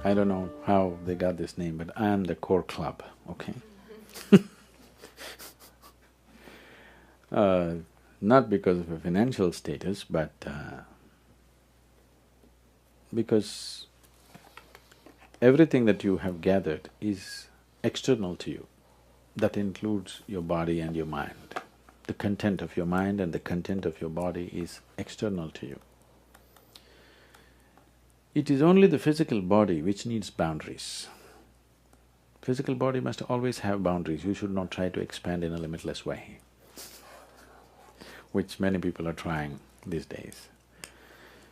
I don't know how they got this name, but I am the core club, okay? Not because of a financial status, but because everything that you have gathered is external to you. That includes your body and your mind. The content of your mind and the content of your body is external to you. It is only the physical body which needs boundaries. Physical body must always have boundaries, you should not try to expand in a limitless way, which many people are trying these days.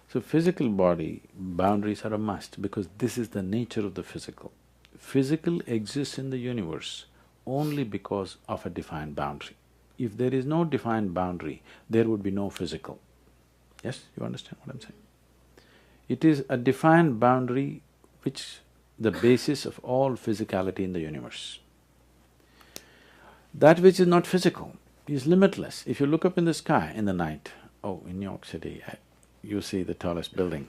So physical body boundaries are a must because this is the nature of the physical. Physical exists in the universe only because of a defined boundary. If there is no defined boundary, there would be no physical. Yes, you understand what I'm saying? It is a defined boundary which the basis of all physicality in the universe. That which is not physical is limitless. If you look up in the sky in the night, oh, in New York City, you see the tallest building.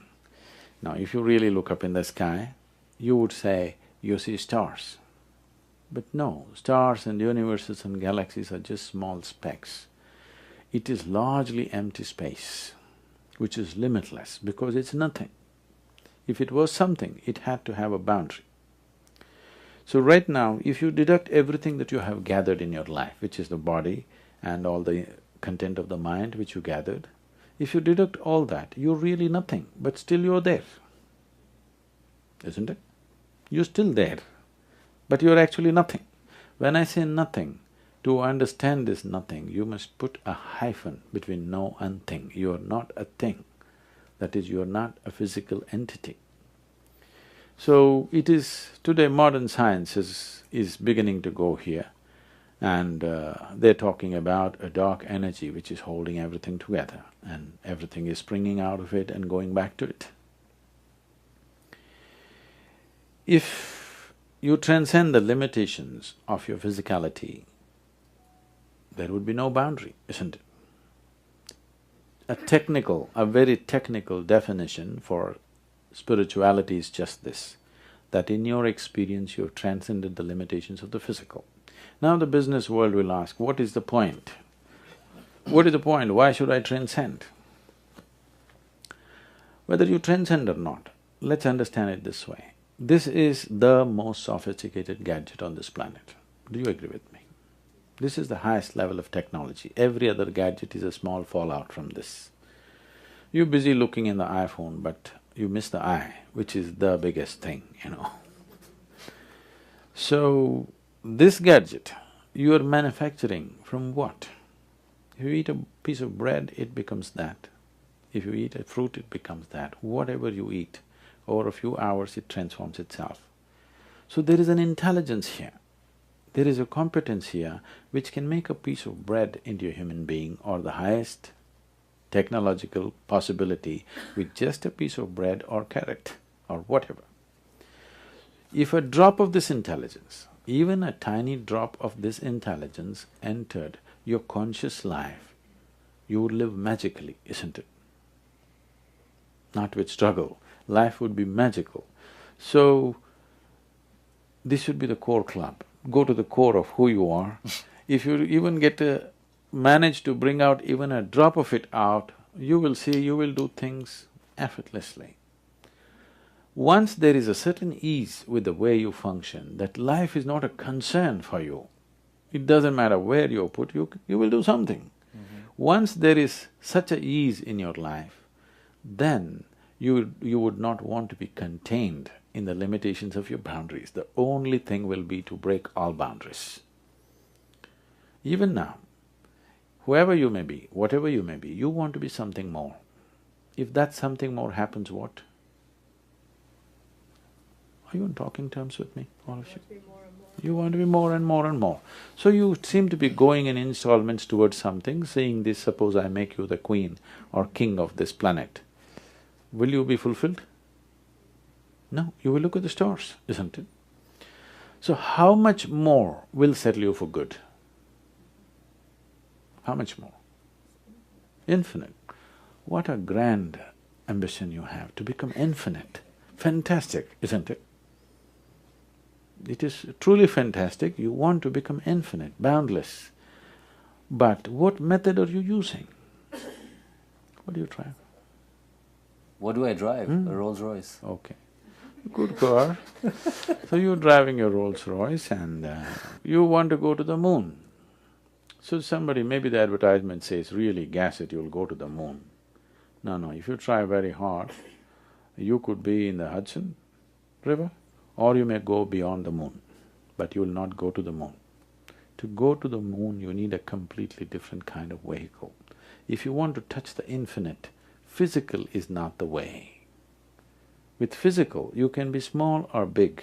Now, if you really look up in the sky, you would say you see stars. But no, stars and universes and galaxies are just small specks. It is largely empty space, which is limitless because it's nothing. If it was something, it had to have a boundary. So right now, if you deduct everything that you have gathered in your life, which is the body and all the content of the mind which you gathered, if you deduct all that, you're really nothing, but still you're there, isn't it? You're still there, but you're actually nothing. When I say nothing, to understand this nothing, you must put a hyphen between no and thing. You're not a thing, that is, you're not a physical entity. So it is… today modern science is beginning to go here and they're talking about a dark energy which is holding everything together and everything is springing out of it and going back to it. If you transcend the limitations of your physicality, there would be no boundary, isn't it? A very technical definition for spirituality is just this, that in your experience you've transcended the limitations of the physical. Now the business world will ask, what is the point? What is the point? Why should I transcend? Whether you transcend or not, let's understand it this way. This is the most sophisticated gadget on this planet. Do you agree with me? This is the highest level of technology. Every other gadget is a small fallout from this. You're busy looking in the iPhone, but you miss the eye, which is the biggest thing, you know. So, this gadget, you are manufacturing from what? If you eat a piece of bread, it becomes that. If you eat a fruit, it becomes that. Whatever you eat, over a few hours it transforms itself. So there is an intelligence here. There is a competence here which can make a piece of bread into a human being or the highest technological possibility with just a piece of bread or carrot or whatever. If a drop of this intelligence, even a tiny drop of this intelligence entered your conscious life, you would live magically, isn't it? Not with struggle, life would be magical. So, this should be the core club. Go to the core of who you are. If you even manage to bring out even a drop of it out, you will see you will do things effortlessly. Once there is a certain ease with the way you function, that life is not a concern for you, it doesn't matter where you're put, you will do something. Once there is such a ease in your life, then you would not want to be contained in the limitations of your boundaries. The only thing will be to break all boundaries. Even now, whoever you may be, whatever you may be, you want to be something more. If that something more happens, what? Are you on talking terms with me, all of you? You want to be more and more and more. So you seem to be going in installments towards something, saying this, suppose I make you the queen or king of this planet. Will you be fulfilled? No, you will look at the stars, isn't it? So how much more will settle you for good? How much more? Infinite. What a grand ambition you have to become infinite. Fantastic, isn't it? It is truly fantastic, you want to become infinite, boundless. But what method are you using? What do you drive? What do I drive? A Rolls Royce. Okay. Good car. So you're driving your Rolls Royce and you want to go to the moon. So somebody, maybe the advertisement says, really gas it, you'll go to the moon. No, if you try very hard, you could be in the Hudson River or you may go beyond the moon, but you will not go to the moon. To go to the moon, you need a completely different kind of vehicle. If you want to touch the infinite, physical is not the way. With physical, you can be small or big.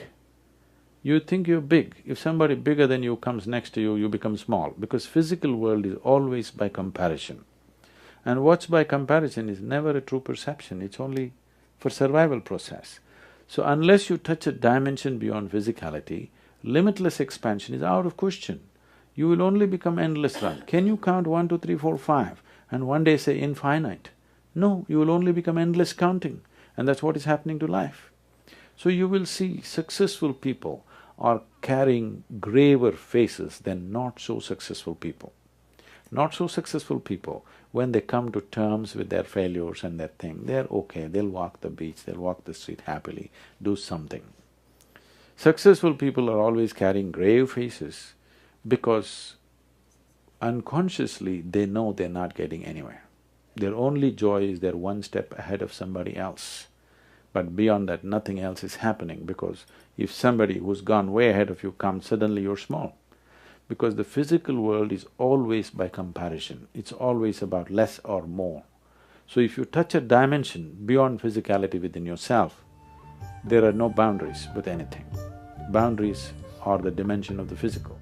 You think you're big, if somebody bigger than you comes next to you, you become small, because physical world is always by comparison. And what's by comparison is never a true perception, it's only for survival process. So unless you touch a dimension beyond physicality, limitless expansion is out of question. You will only become endless run. Can you count 1, 2, 3, 4, 5 and one day say infinite? No, you will only become endless counting, and that's what is happening to life. So you will see successful people are carrying graver faces than not so successful people. Not so successful people, when they come to terms with their failures and their thing, they're okay, they'll walk the beach, they'll walk the street happily, do something. Successful people are always carrying grave faces because unconsciously they know they're not getting anywhere. Their only joy is they're one step ahead of somebody else. But beyond that, nothing else is happening, because if somebody who's gone way ahead of you comes, suddenly you're small. Because the physical world is always by comparison, it's always about less or more. So if you touch a dimension beyond physicality within yourself, there are no boundaries with anything. Boundaries are the dimension of the physical.